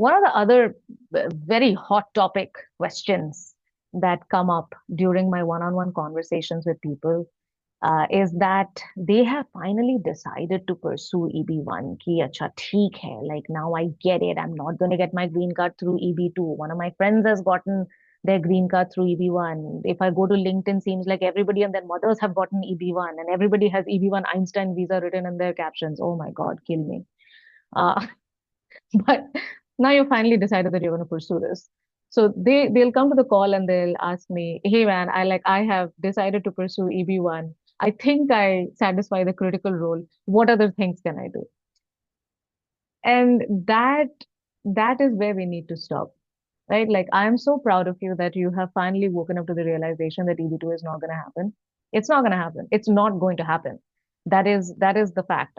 One of the other very hot topic questions that come up during my one-on-one conversations with people is that they have finally decided to pursue EB1. Ki acha, theek hai. Like now I get it. I'm not going to get my green card through EB2. One of my friends has gotten their green card through EB1. If I go to LinkedIn, seems like everybody and their mothers have gotten EB1, and everybody has EB1 Einstein visa written in their captions. Oh my God, kill me. Uh, but now you finally decided that you're going to pursue this. So they'll come to the call and they'll ask me, "Hey man, I have decided to pursue EB1. I think I satisfy the critical role. What other things can I do?" And that is where we need to stop, right? Like I'm so proud of you that you have finally woken up to the realization that EB2 is not going to happen. It's not going to happen. It's not going to happen. That is the fact.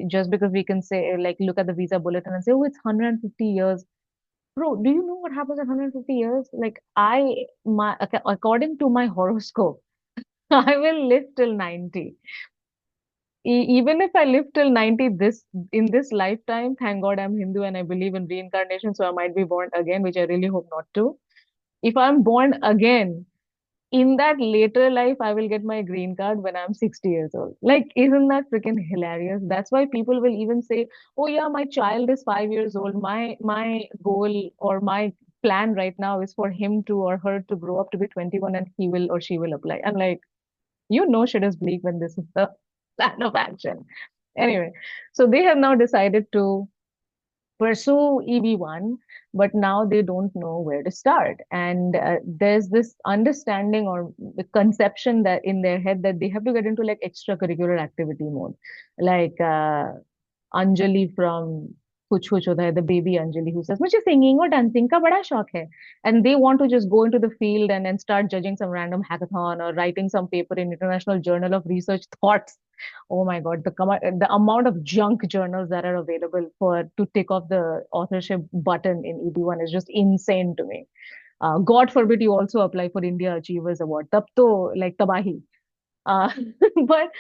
Just because we can say like look at the visa bulletin and say, oh, it's 150 years. Bro, do you know what happens at 150 years? Like according to my horoscope, I will live till 90. Even if I live till 90 in this lifetime, thank God I'm Hindu and I believe in reincarnation, so I might be born again, which I really hope not to. If I'm born again, in that later life, I will get my green card when I'm 60 years old. Like, isn't that freaking hilarious? That's why people will even say, "Oh yeah, my child is 5 years old. My goal or my plan right now is for him to or her to grow up to be 21 and he will or she will apply." I'm like, shit is bleak when this is the plan of action. Anyway, so they have now decided to pursue EB1, but now they don't know where to start. And there's this understanding or the conception that in their head that they have to get into like extracurricular activity mode, like Anjali from कुछ कुछ होता है, the baby Anjali who says मुझे singing और dancing का बड़ा शौक है, and they want to just go into the field and start judging some random hackathon or writing some paper in International Journal of Research Thoughts. Oh my God, the amount of junk journals that are available for to tick off the authorship button in EB1 is just insane to me. God forbid you also apply for India Achievers Award. तब तो like तबाही. Uh, but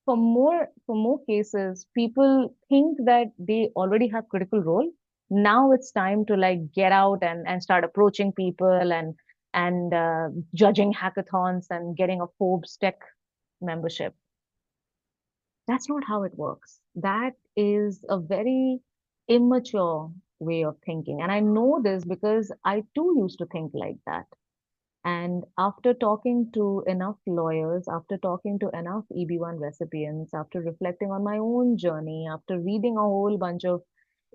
for more cases, people think that they already have critical role. Now it's time to like get out and start approaching people and judging hackathons and getting a Forbes tech membership. That's not how it works. That is a very immature way of thinking. And I know this because I too used to think like that. And after talking to enough lawyers, after talking to enough EB1 recipients, after reflecting on my own journey, after reading a whole bunch of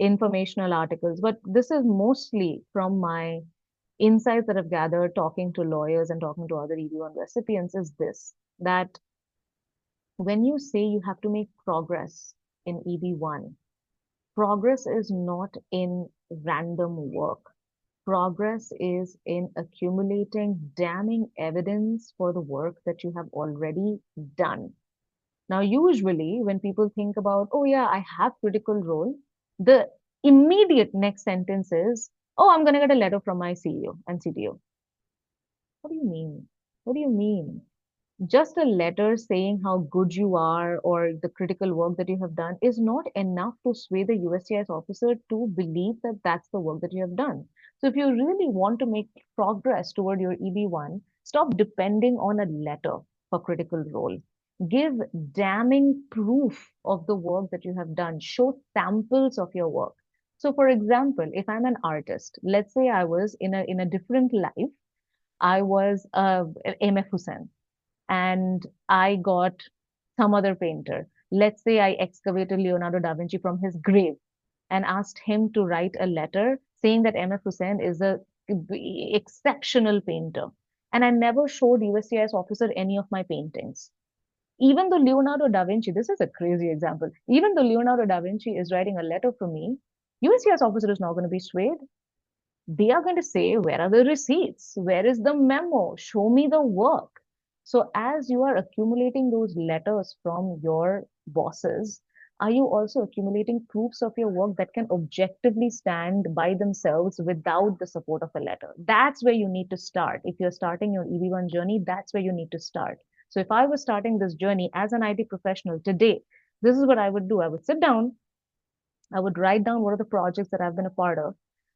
informational articles, but this is mostly from my insights that I've gathered talking to lawyers and talking to other EB1 recipients, is this that when you say you have to make progress in EB1, progress is not in random work. Progress is in accumulating damning evidence for the work that you have already done. Now, usually when people think about, oh yeah, I have critical role, the immediate next sentence is, oh, I'm going to get a letter from my CEO and CTO. What do you mean? What do you mean? Just a letter saying how good you are or the critical work that you have done is not enough to sway the USCIS officer to believe that that's the work that you have done. So if you really want to make progress toward your EB1, stop depending on a letter for critical role. Give damning proof of the work that you have done. Show samples of your work. So for example, if I'm an artist, let's say I was in a different life, I was MF Hussain and I got some other painter. Let's say I excavated Leonardo da Vinci from his grave and asked him to write a letter saying that MF Hussain is a exceptional painter. And I never showed USCIS officer any of my paintings. Even though Leonardo da Vinci, this is a crazy example, even though Leonardo da Vinci is writing a letter for me, USCIS officer is not going to be swayed. They are going to say, where are the receipts? Where is the memo? Show me the work. So as you are accumulating those letters from your bosses, are you also accumulating proofs of your work that can objectively stand by themselves without the support of a letter? That's where you need to start. If you're starting your EB1 journey, that's where you need to start. So if I was starting this journey as an IT professional today, this is what I would do. I would sit down, I would write down what are the projects that I've been a part of.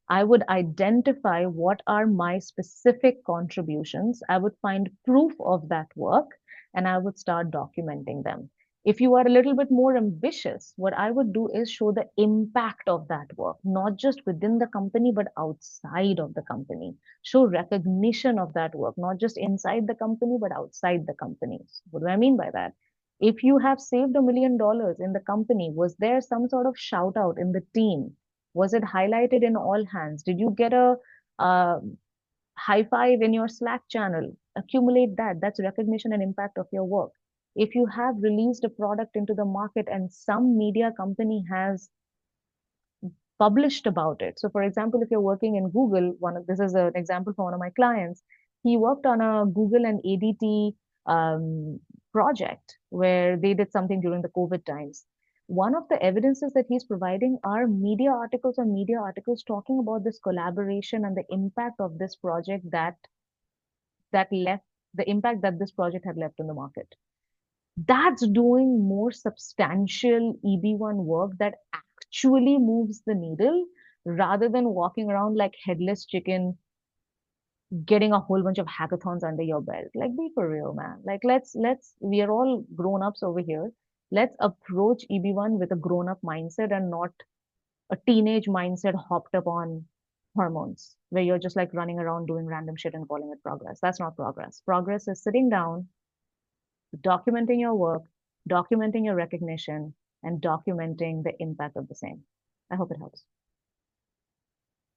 I would identify what are my specific contributions. I would find proof of that work and I would start documenting them. If you are a little bit more ambitious, what I would do is show the impact of that work, not just within the company, but outside of the company. Show recognition of that work, not just inside the company, but outside the companies. What do I mean by that? If you have saved $1 million in the company, was there some sort of shout out in the team? Was it highlighted in all hands? Did you get a uh, high five in your Slack channel? Accumulate that. That's recognition and impact of your work. If you have released a product into the market and some media company has published about it. So, for example, if you're working in Google, this is an example for one of my clients. He worked on a Google and ADT project where they did something during the COVID times. One of the evidences that he's providing are media articles or media articles talking about this collaboration and the impact of this project that left the impact that this project had left in the market. That's doing more substantial EB1 work that actually moves the needle rather than walking around like headless chicken, getting a whole bunch of hackathons under your belt. Like, be for real, man. Like, we are all grown ups over here. Let's approach EB1 with a grown up mindset and not a teenage mindset hopped up on hormones where you're just like running around doing random shit and calling it progress. That's not progress. Progress is sitting down, documenting your work, documenting your recognition, and documenting the impact of the same. I hope it helps.